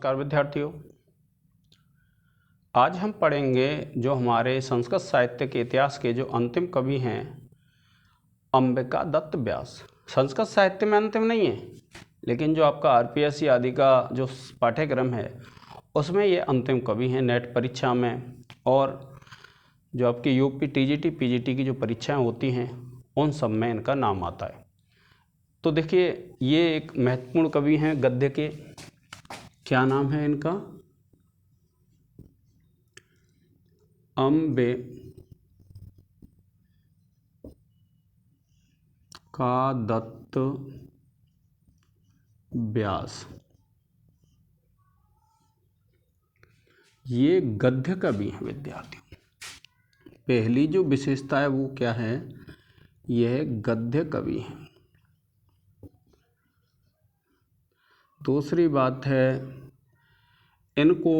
नमस्कार विद्यार्थियों। आज हम पढ़ेंगे जो हमारे संस्कृत साहित्य के इतिहास के जो अंतिम कवि हैं अंबिका दत्त व्यास। संस्कृत साहित्य में अंतिम नहीं है, लेकिन जो आपका आरपीएससी आदि का जो पाठ्यक्रम है उसमें ये अंतिम कवि हैं नेट परीक्षा में, और जो आपकी यूपी टीजीटी पीजीटी की जो परीक्षाएं होती हैं उन सब में इनका नाम आता है। तो देखिए, ये एक महत्वपूर्ण कवि हैं गद्य के। क्या नाम है इनका? अंबिका दत्त व्यास। ये गद्य कवि हैं विद्यार्थियों। पहली जो विशेषता है वो क्या है? यह गद्य कवि हैं। दूसरी बात है, इनको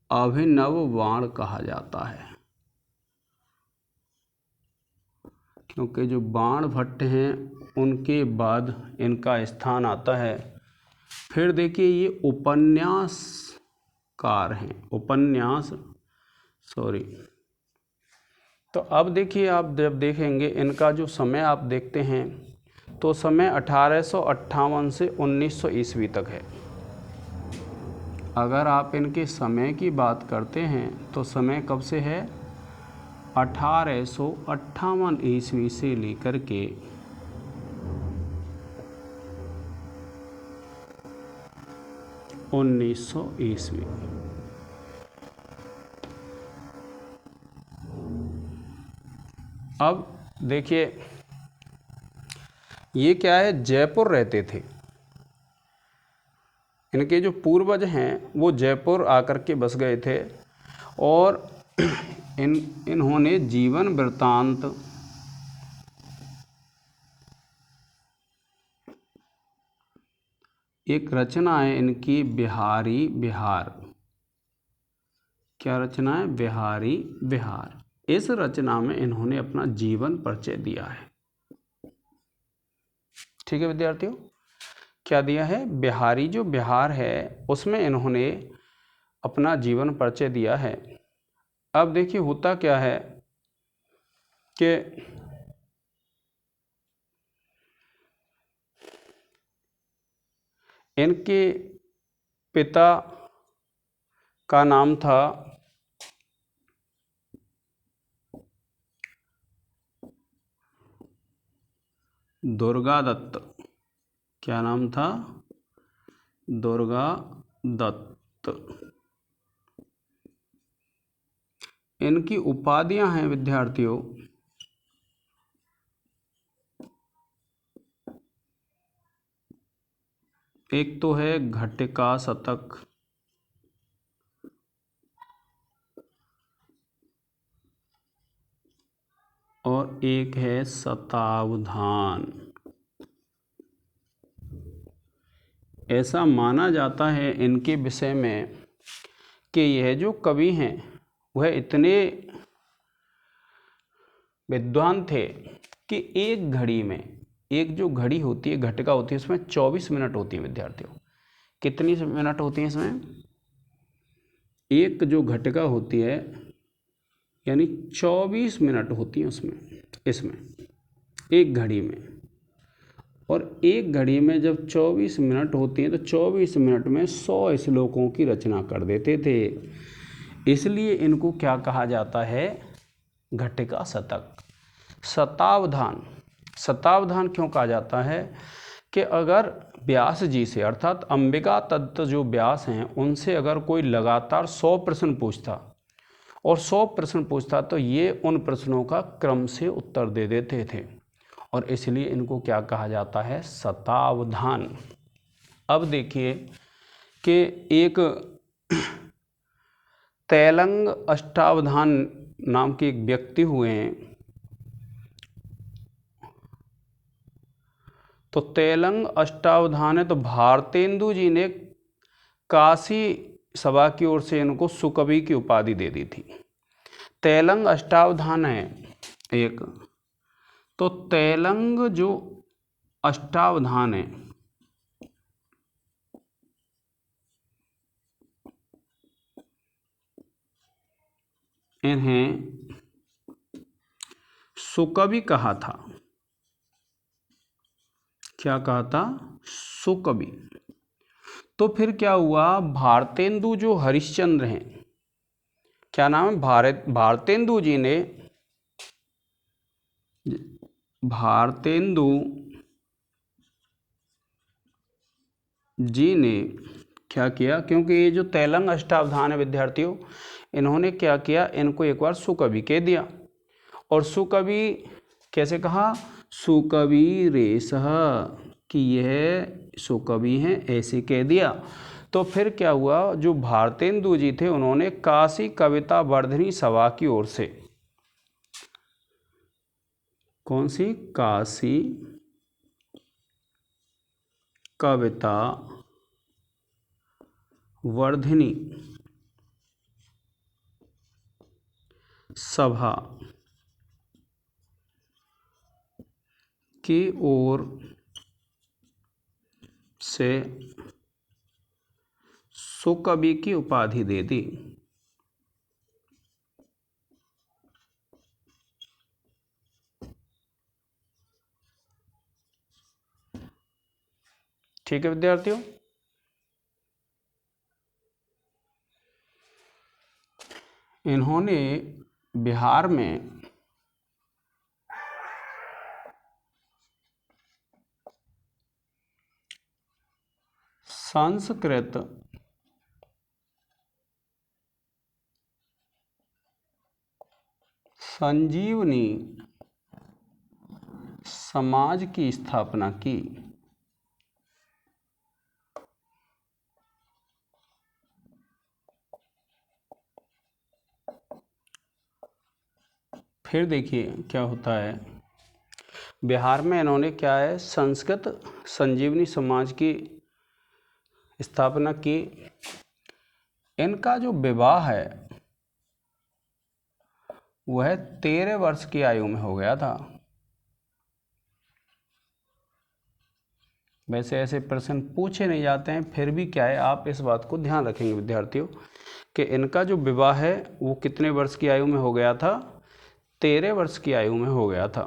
अभिनव बाण कहा जाता है, क्योंकि जो बाण भट्ट हैं उनके बाद इनका स्थान आता है। फिर देखिए, ये उपन्यासकार हैं, तो अब देखिए, आप जब देखेंगे इनका जो समय आप देखते हैं तो समय 1858 से 1900 ईस्वी तक है। अगर आप इनके समय की बात करते हैं तो समय कब से है? 1858 ईस्वी से लेकर के 1900 ईस्वी। अब देखिए, ये क्या है, जयपुर रहते थे। इनके जो पूर्वज हैं वो जयपुर आकर के बस गए थे, और इन्होंने जीवन वृत्तांत एक रचना है इनकी, बिहारी बिहार। क्या रचना है? बिहारी बिहार। इस रचना में इन्होंने अपना जीवन परिचय दिया है। ठीक है विद्यार्थियों, क्या दिया है? बिहारी जो बिहार है उसमें इन्होंने अपना जीवन परिचय दिया है। अब देखिए, होता क्या है कि इनके पिता का नाम था दुर्गा दत्त। क्या नाम था? दुर्गा दत्त। इनकी उपाधियां हैं विद्यार्थियों, एक तो है घटिका शतक, और एक है शतावधान। ऐसा माना जाता है इनके विषय में कि यह जो कवि हैं वह इतने विद्वान थे कि एक घड़ी में, एक जो घड़ी होती है, घटिका होती है, उसमें 24 मिनट होती है विद्यार्थियों। कितनी मिनट होती हैं इसमें? एक जो घटिका होती है यानी 24 मिनट होती है इसमें एक घड़ी में। और एक घड़ी में जब 24 मिनट होती हैं तो 24 मिनट में 100 श्लोकों की रचना कर देते थे। इसलिए इनको क्या कहा जाता है? घटिका शतक। शतावधान क्यों कहा जाता है? कि अगर व्यास जी से, अर्थात अंबिका दत्त जो व्यास हैं, उनसे अगर कोई लगातार 100 प्रश्न पूछता और 100 प्रश्न पूछता तो ये उन प्रश्नों का क्रम से उत्तर दे देते थे, और इसलिए इनको क्या कहा जाता है? शतावधान। अब देखिए कि एक तैलंग अष्टावधान नाम के एक व्यक्ति हुए हैं। तो तैलंग अष्टावधान है, तो भारतेंदु जी ने काशी सभा की ओर से इनको सुकवि की उपाधि दे दी थी। तैलंग अष्टावधान है एक, तो तैलंग जो अष्टावधान है इन्हें सुकवि कहा था। क्या कहा था? सुकवि। तो फिर क्या हुआ, भारतेंदु जो हरिश्चंद्र हैं, क्या नाम है, भारतेंदु जी ने, भारतेंदु जी ने क्या किया, क्योंकि ये जो तेलंग अष्टावधान है विद्यार्थियों, इन्होंने क्या किया, इनको एक बार सुकवि कह दिया। और सुकवि कैसे कहा? सुकवि रेसह, कि यह सुकवि हैं, ऐसे कह दिया। तो फिर क्या हुआ, जो भारतेंदु जी थे उन्होंने काशी कविता वर्धनी सभा की ओर से, कौन सी? काशी कविता वर्धिनी सभा की ओर से सुकवि की उपाधि दे दी। ठीक है विद्यार्थियों, इन्होंने बिहार में संस्कृत संजीवनी समाज की स्थापना की। फिर देखिए क्या होता है, बिहार में इन्होंने क्या है, संस्कृत संजीवनी समाज की स्थापना की। इनका जो विवाह है वह 13 वर्ष की आयु में हो गया था। वैसे ऐसे प्रश्न पूछे नहीं जाते हैं, फिर भी क्या है, आप इस बात को ध्यान रखेंगे विद्यार्थियों कि इनका जो विवाह है वो कितने वर्ष की आयु में हो गया था? 13 वर्ष की आयु में हो गया था।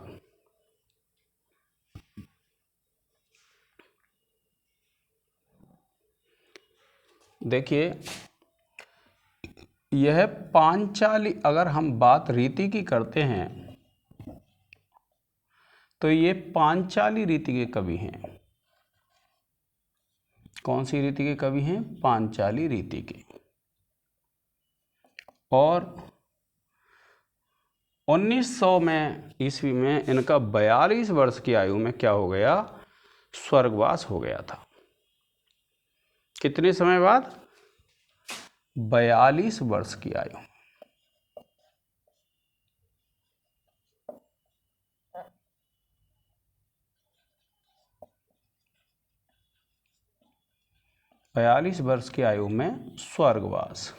देखिए यह पांचाली, अगर हम बात रीति की करते हैं तो ये पांचाली रीति के कवि हैं। कौन सी रीति के कवि हैं? पांचाली रीति के। और 1900 में ईस्वी में इनका 42 वर्ष की आयु में क्या हो गया? स्वर्गवास हो गया था। कितने समय बाद? 42 वर्ष की आयु। बयालीस वर्ष की आयु में स्वर्गवास।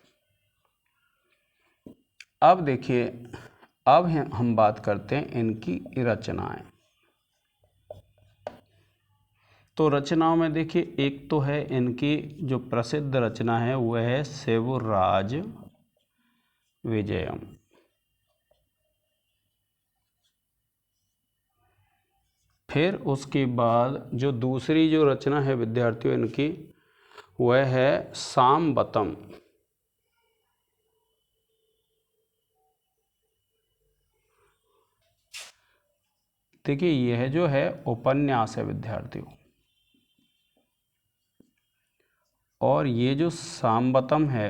अब देखिए, अब हम बात करते हैं इनकी रचनाएं। तो रचनाओं में देखिए, एक तो है इनकी जो प्रसिद्ध रचना है वह है शिवराज विजयम। फिर उसके बाद जो दूसरी जो रचना है विद्यार्थियों इनकी, वह है सामबतम। देखिए यह जो है उपन्यास है विद्यार्थियों, और ये जो सामबतम है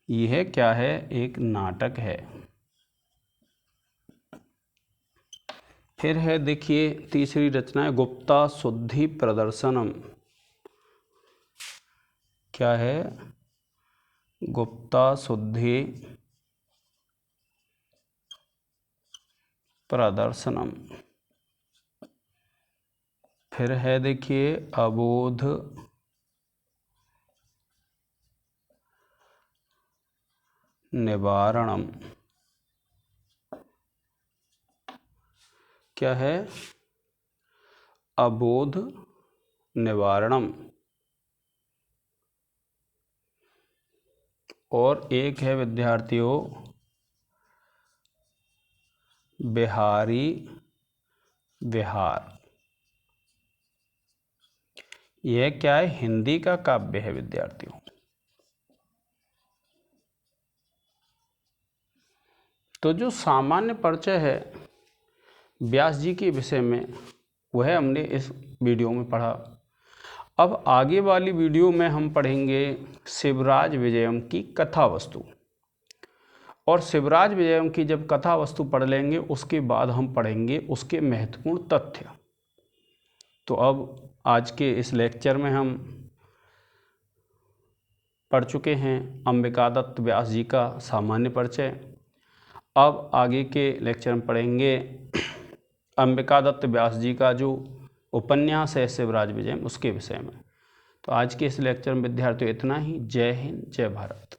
यह क्या है? एक नाटक है। फिर है देखिए तीसरी रचना है गुप्ता शुद्धि प्रदर्शनम। क्या है? गुप्ता शुद्धि प्रदर्शनम। फिर है देखिए अबोध निवारणम। क्या है? अबोध निवारणम। और एक है विद्यार्थियों बिहारी विहार। यह क्या है? हिंदी का काव्य है विद्यार्थियों। तो जो सामान्य परिचय है व्यास जी के विषय में वह हमने इस वीडियो में पढ़ा। अब आगे वाली वीडियो में हम पढ़ेंगे शिवराज विजयम की कथा वस्तु। और शिवराज विजयम की जब कथा वस्तु पढ़ लेंगे उसके बाद हम पढ़ेंगे उसके महत्वपूर्ण तथ्य। तो अब आज के इस लेक्चर में हम पढ़ चुके हैं अंबिका दत्त व्यास जी का सामान्य परिचय। अब आगे के लेक्चर में पढ़ेंगे अंबिका दत्त व्यास जी का जो उपन्यास है शिवराज विजयम उसके विषय में। तो आज के इस लेक्चर में विद्यार्थियों इतना ही। जय हिंद, जय भारत।